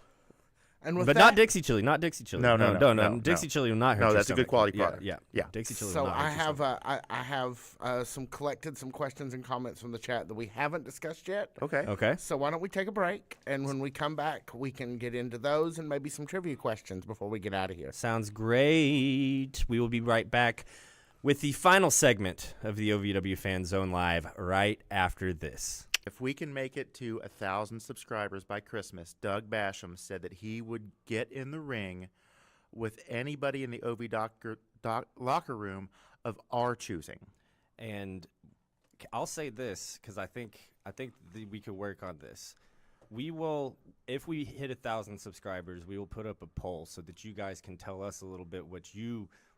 And but not Dixie Chili, not Dixie Chili. No. Dixie Chili will not hurt. No, that's a good quality product. Yeah. Dixie Chili. So will not hurt I have some questions and comments from the chat that we haven't discussed yet. Okay. So why don't we take a break, and when we come back, we can get into those and maybe some trivia questions before we get out of here. Sounds great. We will be right back with the final segment of the OVW Fan Zone Live right after this. If we can make it to 1,000 subscribers by Christmas, Doug Basham said that he would get in the ring with anybody in the locker room of our choosing. And I'll say this because I think we could work on this. We will, if we hit 1,000 subscribers, we will put up a poll so that you guys can tell us a little bit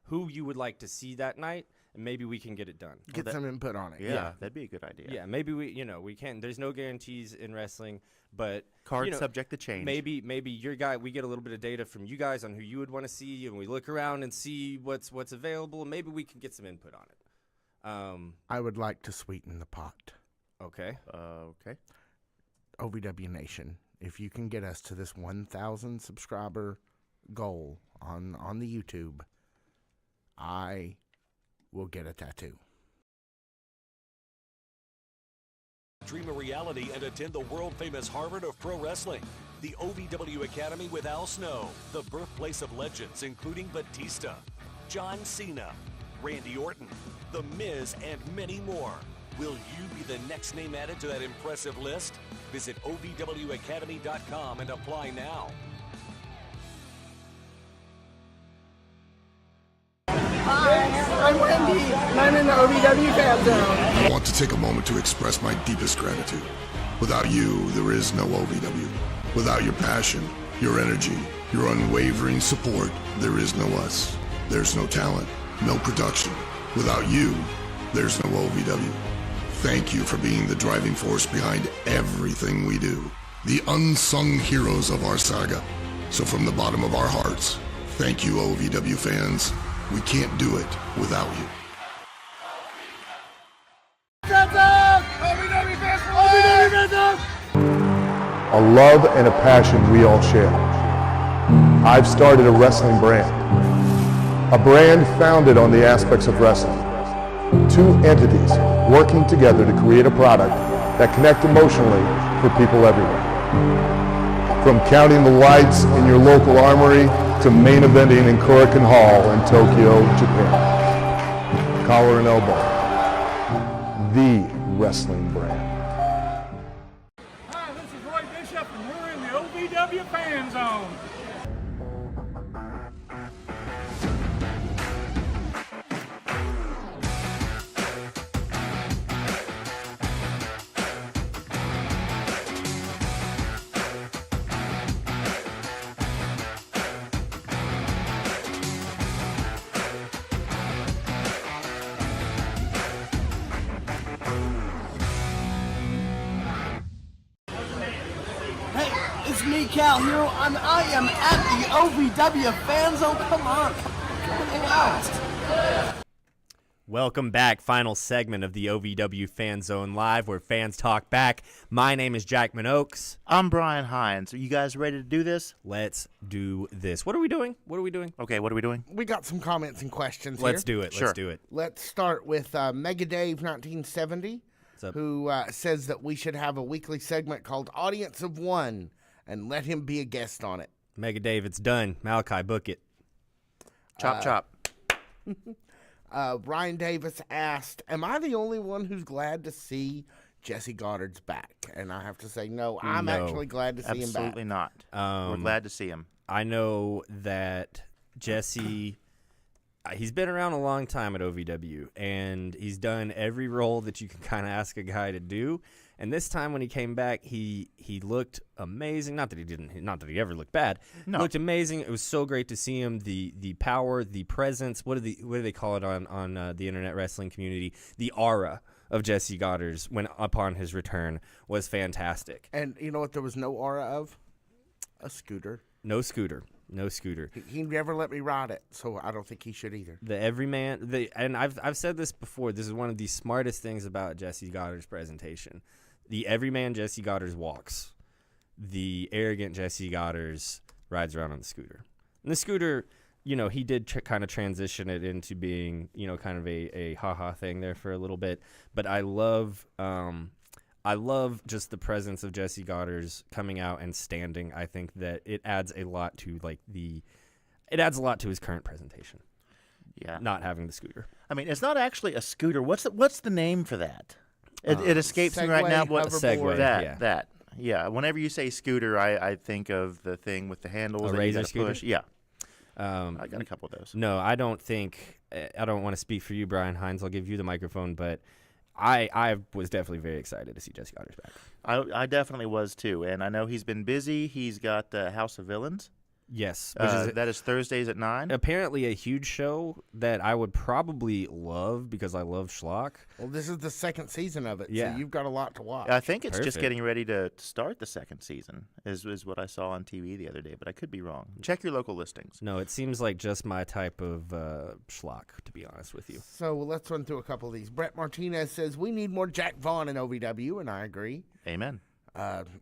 who you would like to see that night, and maybe we can get it done. Get some input on it. Yeah, that'd be a good idea. Yeah, maybe we can. There's no guarantees in wrestling, but Card subject to change. Maybe your guy. We get a little bit of data from you guys on who you would want to see, and we look around and see what's available. And maybe we can get some input on it. I would like to sweeten the pot. Okay. Okay. OVW Nation, if you can get us to this 1,000 subscriber goal on the YouTube, I will get a tattoo. Dream a reality and attend the world-famous Harvard of Pro Wrestling. The OVW Academy with Al Snow, the birthplace of legends including Batista, John Cena, Randy Orton, The Miz, and many more. Will you be the next name added to that impressive list? Visit OVWacademy.com and apply now. Hi, I'm Wendy, and I'm in the OVW Fanzone. I want to take a moment to express my deepest gratitude. Without you, there is no OVW. Without your passion, your energy, your unwavering support, there is no us. There's no talent, no production. Without you, there's no OVW. Thank you for being the driving force behind everything we do. The unsung heroes of our saga. So from the bottom of our hearts, thank you, OVW fans. We can't do it without you. A love and a passion we all share. I've started a wrestling brand. A brand founded on the aspects of wrestling. Two entities working together to create a product that connect emotionally for people everywhere. From counting the lights in your local armory to main eventing in Korakuen Hall in Tokyo, Japan. Collar and elbow. The wrestling brand. Hi, this is Roy Bishop, and we're in the OVW Fan Zone. Hey, it's me, Cal Hero. I am at the OVW Fanzone. Come on, hang out. Welcome back. Final segment of the OVW Fan Zone Live, where fans talk back. My name is Jack Minoaks. I'm Brian Hines. Are you guys ready to do this? Let's do this. What are we doing? Okay, what are we doing? We got some comments and questions Let's here. do it. Sure. Let's do it. Let's start with Mega Dave 1970, who says that we should have a weekly segment called Audience of One and let him be a guest on it. Mega Dave, it's done. Malachi, book it. Chop, chop. Ryan Davis asked, am I the only one who's glad to see Jesse Goddard's back? And I have to say, no, I'm actually glad to see him back. Absolutely not. We're glad to see him. I know that Jesse, he's been around a long time at OVW, and he's done every role that you can kind of ask a guy to do. And this time when he came back, he looked amazing. Not that he ever looked bad. No. He looked amazing. It was so great to see him. The power, the presence. What do they call it on the internet wrestling community? The aura of Jesse Goddard's upon his return was fantastic. And you know what there was no aura of? A scooter. No scooter. He never let me ride it, so I don't think he should either. The everyman, and I've said this before. This is one of the smartest things about Jesse Goddard's presentation. The everyman Jesse Goddard's walks. The arrogant Jesse Goddard's rides around on the scooter. And the scooter, he did kind of transition it into being, kind of a ha-ha thing there for a little bit. But I love just the presence of Jesse Goddard's coming out and standing. I think that it adds a lot to his current presentation. Yeah. Not having the scooter. I mean, it's not actually a scooter. What's the name for that? It escapes me right Segway, now. What hoverboard. Segway. That. Yeah. Whenever you say scooter, I think of the thing with the handles. A that you razor gotta scooter? push. Yeah. Um, I got a couple of those. No, I don't think. I don't want to speak for you, Brian Hines. I'll give you the microphone, but I was definitely very excited to see Jesse Goddard's back. I definitely was too, and I know he's been busy. He's got House of Villains. Yes, That is Thursdays at 9. apparently a huge show that I would probably love because I love schlock. Well, this is the second season of it, Yeah. so you've got a lot to watch. I think it's just Perfect. getting ready to start the second season, is what I saw on TV the other day, but I could be wrong. Check your local listings. No, it seems like just my type of schlock, to be honest with you. So let's run through a couple of these. Brett Martinez says we need more Jack Vaughn in OVW, and I agree. Amen.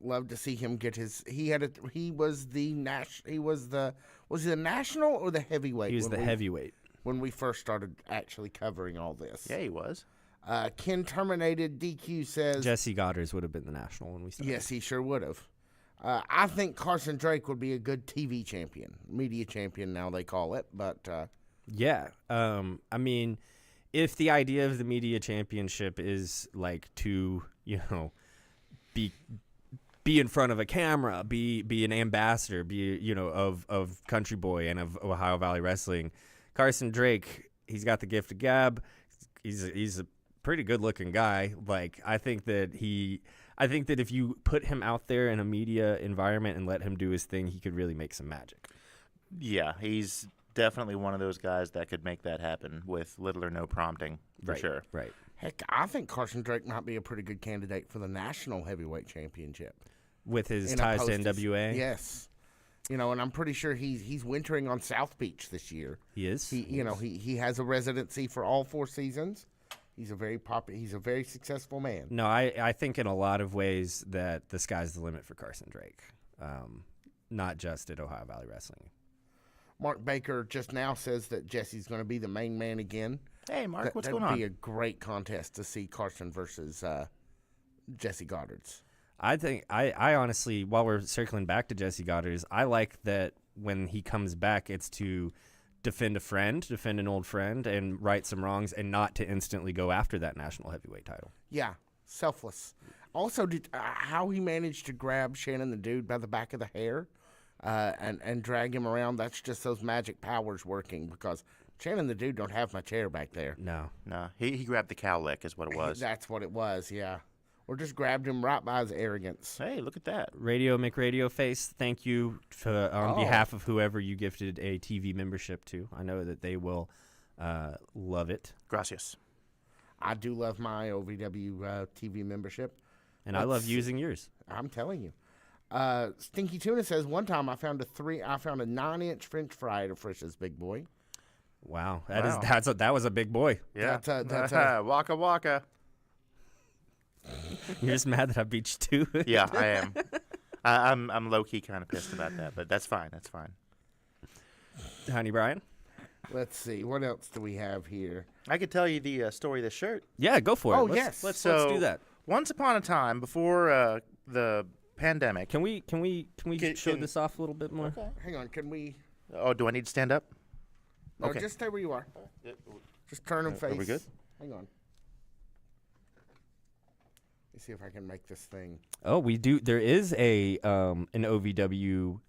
Love to see him get his. He was the national or the heavyweight? He was the heavyweight. when we first started actually covering all this. Yeah, he was. Ken Terminated DQ says Jesse Goddard's would have been the national when we started. yes, he sure would have. I think Carson Drake would be a good TV champion, media champion now they call it, but Yeah. I mean, if the idea of the media championship is like to, be in front of a camera, be an ambassador, be, of Country Boy and of Ohio Valley Wrestling, Carson Drake, he's got the gift of gab. He's a pretty good looking guy. Like, I think that if you put him out there in a media environment and let him do his thing, he could really make some magic. Yeah, he's definitely one of those guys that could make that happen with little or no prompting, for sure. Right. heck, I think Carson Drake might be a pretty good candidate for the national heavyweight championship. With his In ties to opposed NWA? Yes. And I'm pretty sure he's wintering on South Beach this year. He is? He has a residency for all 4 seasons. He's a very successful man. No, I think in a lot of ways that the sky's the limit for Carson Drake, not just at Ohio Valley Wrestling. Mark Baker just now says that Jesse's going to be the main man again. Hey, Mark, what's going That'd on? be a great contest to see Carson versus Jesse Goddard's. I think I honestly, while we're circling back to Jesse Goddard's, I like that when he comes back, it's to defend an old friend, and right some wrongs, and not to instantly go after that national heavyweight title. Yeah, selfless. Also, how he managed to grab Shannon the Dude by the back of the hair and drag him around, that's just those magic powers working, because Shannon the Dude don't have much hair back there. No. He grabbed the cow lick is what it was. That's what it was, yeah. Or just grabbed him right by his arrogance. Hey, look at that. Radio McRadio Face, thank you on behalf of whoever you gifted a TV membership to. I know that they will love it. Gracias. I do love my OVW TV membership. And I love using yours. I'm telling you. Stinky Tuna says, one time I found a 9-inch French fry at a Frisch's Big Boy. Wow. That was a big boy. Yeah. That's a waka waka. You're just mad that I beat you too? Yeah, I am. I'm low key kind of pissed about that, but that's fine. That's fine. Honey Brian? Let's see. What else do we have here? I could tell you the story of this shirt. Yeah, go for it. Oh, Let's- yes. Let's do that. Once upon a time, before the pandemic. Can we show this off a little bit more? Okay. Hang on. Can we? Oh, do I need to stand up? No, Okay. just stay where you are. Just turn and face. Are we good? Hang on. Let's see if I can make this thing. Oh, we do. There is an OVW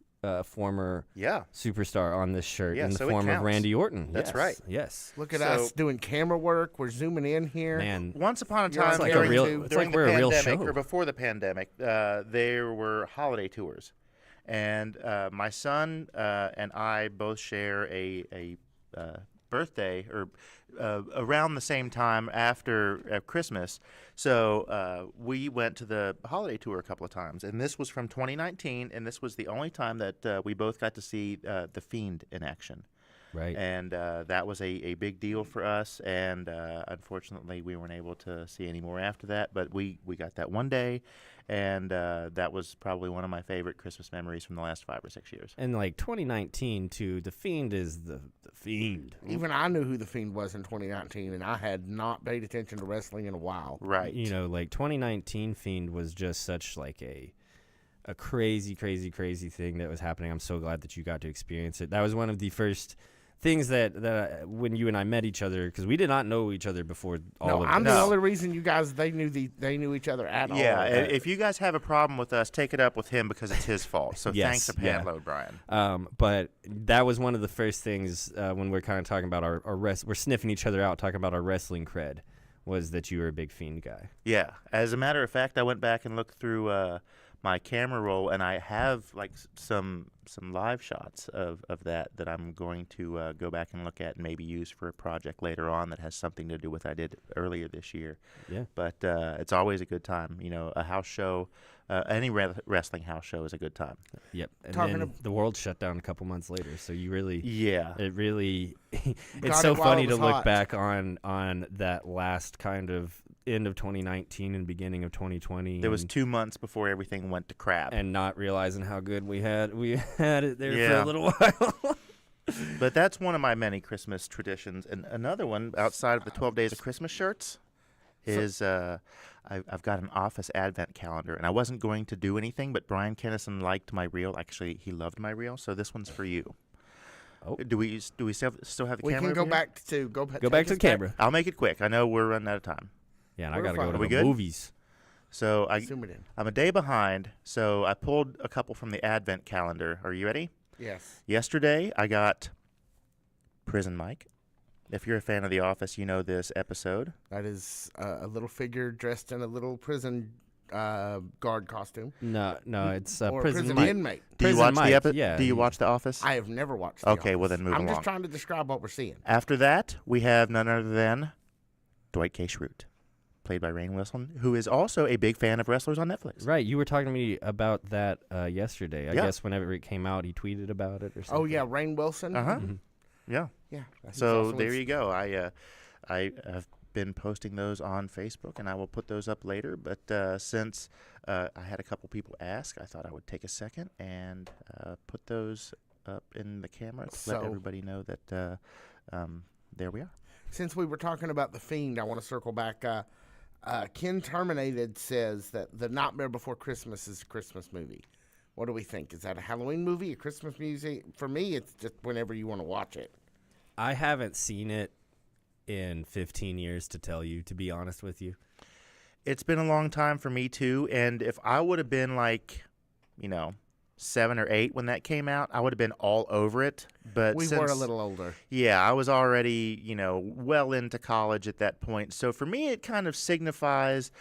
former superstar on this shirt in the so it form of counts. Randy Orton. That's Yes, right. Yes. Look at us doing camera work. We're zooming in here. Man, Once upon a You're time, like a during, real- it's during like the we're a real pandemic, show. or before the pandemic, there were holiday tours, and my son and I both share a birthday or around the same time after Christmas. So we went to the holiday tour a couple of times, and this was from 2019, and this was the only time that we both got to see The Fiend in action. Right. And that was a big deal for us, and unfortunately we weren't able to see any more after that, but we got that one day, and that was probably one of my favorite Christmas memories from the last 5 or 6 years. And like 2019 too, The Fiend is the Fiend. Even I knew who the Fiend was in 2019, and I had not paid attention to wrestling in a while. Right. You know, like 2019 Fiend was just such like a crazy thing that was happening. I'm so glad that you got to experience it. That was one of the first things that when you and I met each other, because we did not know each other before all of I'm this. the only reason you guys they knew each other at all. Yeah, if you guys have a problem with us, take it up with him because it's his fault. So Yes, thanks a pan load, Brian. But that was one of the first things when we're kind of talking about our we're sniffing each other out, talking about our wrestling cred, was that you were a big Fiend guy. Yeah, as a matter of fact, I went back and looked through my camera roll, and I have like some live shots of that I'm going to go back and look at and maybe use for a project later on that has something to do with what I did earlier this year. Yeah. But it's always a good time. You know, a house show, any wrestling house show is a good time. Yep. And then the world shut down a couple months later, so you really it really it's so funny to look back on that last kind of end of 2019 and beginning of 2020. There was 2 months before everything went to crap, and not realizing how good we had it there for a little while. But that's one of my many Christmas traditions. And another one outside of the 12 Days of Christmas shirts is I've got an office advent calendar, and I wasn't going to do anything, but Brian Kennison liked my reel. Actually, he loved my reel, so this one's for you. Oh. Do we still have the camera? We can go back to go back to the camera. I'll make it quick. I know we're running out of time. Yeah, and I got to go to the movies. So I'm a day behind, so I pulled a couple from the advent calendar. Are you ready? Yes. Yesterday, I got Prison Mike. If you're a fan of The Office, you know this episode. That is a little figure dressed in a little prison guard costume. No, it's or prison inmate. Do you watch the episode? Yeah. Do you watch The Office? I have never watched The Okay, Office. well then move along. I'm just trying to describe what we're seeing. After that, we have none other than Dwight K. Schrute, played by Rainn Wilson, who is also a big fan of wrestlers on Netflix. Right, you were talking to me about that yesterday. I guess whenever it came out, he tweeted about it or something. Oh, yeah, Rainn Wilson? Uh-huh. Mm-hmm. Yeah. Yeah. So there you go. I have been posting those on Facebook, and I will put those up later. But since I had a couple people ask, I thought I would take a second and put those up in the camera to let everybody know that there we are. Since we were talking about The Fiend, I want to circle back. Ken Terminated says that The Nightmare Before Christmas is a Christmas movie. What do we think? Is that a Halloween movie, a Christmas movie? For me, it's just whenever you want to watch it. I haven't seen it in 15 years, to tell you, to be honest with you. It's been a long time for me, too. And if I would have been 7 or 8 when that came out, I would have been all over it. But we were a little older. Yeah, I was already, well into college at that point. So for me, it kind of signifies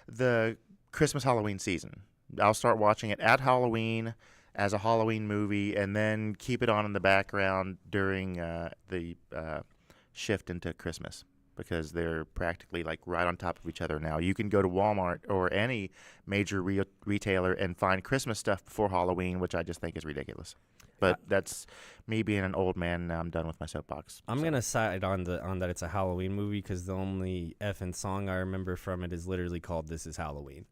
the Christmas Halloween season. I'll start watching it at Halloween as a Halloween movie, and then keep it on in the background during the shift into Christmas, because they're practically right on top of each other now. You can go to Walmart or any major retailer and find Christmas stuff before Halloween, which I just think is ridiculous. But that's me being an old man. Now I'm done with my soapbox. I'm gonna side on that it's a Halloween movie, because the only effing song I remember from it is literally called "This Is Halloween."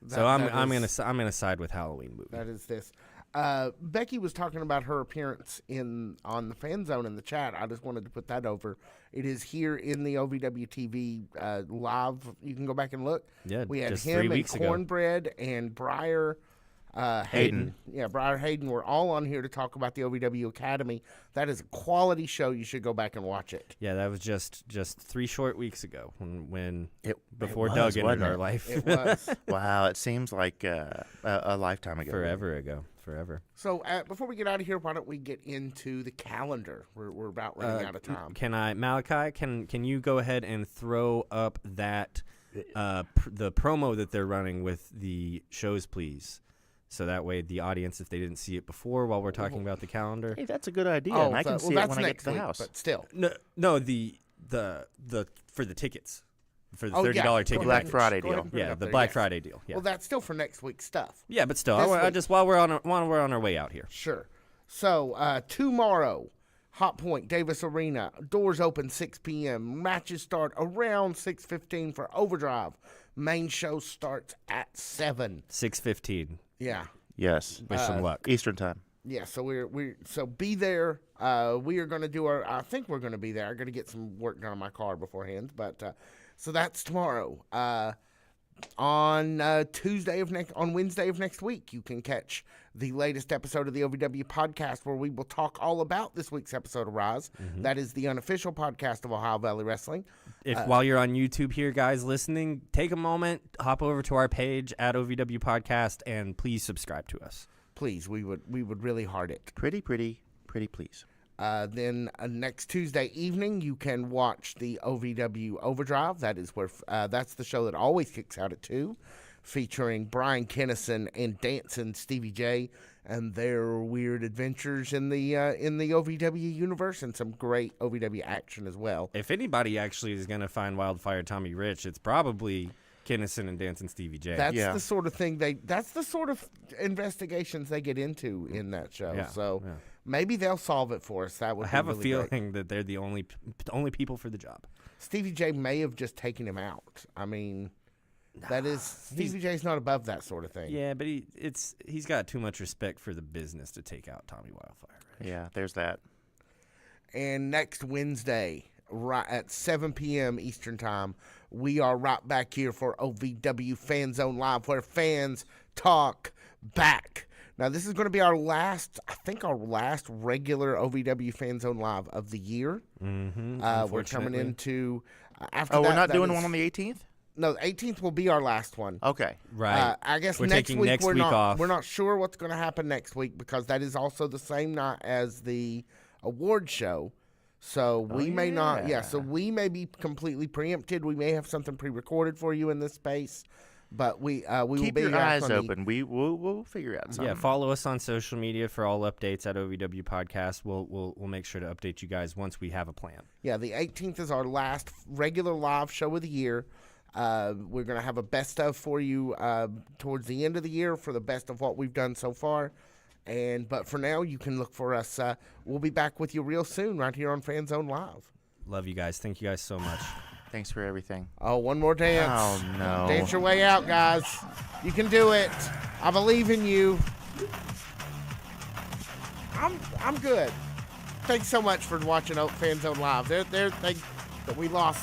So I'm gonna side with Halloween movie. That is this. Becky was talking about her appearance on the Fan Zone in the chat. I just wanted to put that over. It is here in the OVW TV live. You can go back and look. Yeah, we had just him 3 and weeks ago. Cornbread and Briar Hayden. Yeah, Briar Hayden. We're all on here to talk about the OVW Academy. That is a quality show. You should go back and watch it. Yeah, that was just 3 short weeks ago before it Doug was, entered our life. It was. Wow, it seems like a lifetime ago. Forever ago. Forever. So before we get out of here, why don't we get into the calendar? We're about running out of time. Malachi, can you go ahead and throw up that the promo that they're running with the shows, please? So that way the audience, if they didn't see it before while we're talking about the calendar. Hey, that's a good idea. And I can see it when I get to the house. But still. No, the for the tickets. For the $30 ticket. Black Friday deal. Yeah, the Black Friday deal. Yeah. Well, that's still for next week's stuff. Yeah, but still, I just while we're on our way out here. Sure. So tomorrow, Hot Point, Davis Arena, doors open 6 p.m. Matches start around 6:15 for Overdrive. Main show starts at 7. 6:15. Yeah. Yes. Wish some luck. Eastern time. Yeah, so so be there. We are going to do I think we're going to be there. I'm going to get some work done on my car beforehand, but so that's tomorrow. On Wednesday of next week, you can catch the latest episode of the OVW Podcast, where we will talk all about this week's episode of Rise. That is the unofficial podcast of Ohio Valley Wrestling. While you're on YouTube here, guys, listening, take a moment, hop over to our page at OVW Podcast, and please subscribe to us. Please, we would really heart it. Pretty please. Then next Tuesday evening, you can watch the OVW Overdrive. That is where that's the show that always kicks out at 2, featuring Brian Kennison and Dancing Stevie J and their weird adventures in the OVW universe, and some great OVW action as well. If anybody actually is going to find Wildfire Tommy Rich, it's probably Kennison and Dancing Stevie J. That's the sort of thing that's the sort of investigations they get into in that show. Maybe they'll solve it for us. That would. I have really a feeling great. that they're the only people for the job. Stevie J may have just taken him out. I mean, Stevie J's not above that sort of thing. Yeah, but he's got too much respect for the business to take out Tommy Wildfire. Right? Yeah, there's that. And next Wednesday, right at 7 p.m. Eastern Time, we are right back here for OVW Fanzone Live, where fans talk back. Now, this is going to be our last regular OVW Fanzone Live of the year. We're coming into after. We're not doing one on the 18th. No, the 18th will be our last one. Okay, right. I guess we're next taking week next we're week not. off. We're not sure what's going to happen next week, because that is also the same night as the award show. So we may not. Yeah. So we may be completely preempted. We may have something pre-recorded for you in this space. But we will keep be your eyes open. We'll figure out something. Yeah, follow us on social media for all updates at OVW Podcast. We'll make sure to update you guys once we have a plan. Yeah, the 18th is our last regular live show of the year. We're going to have a best of for you towards the end of the year for the best of what we've done so far. But for now, you can look for us. We'll be back with you real soon right here on Fanzone Live. Love you guys. Thank you guys so much. Thanks for everything. Oh, one more dance. Oh, no. Dance your way out, guys. You can do it. I believe in you. I'm good. Thanks so much for watching Fanzone Live. We lost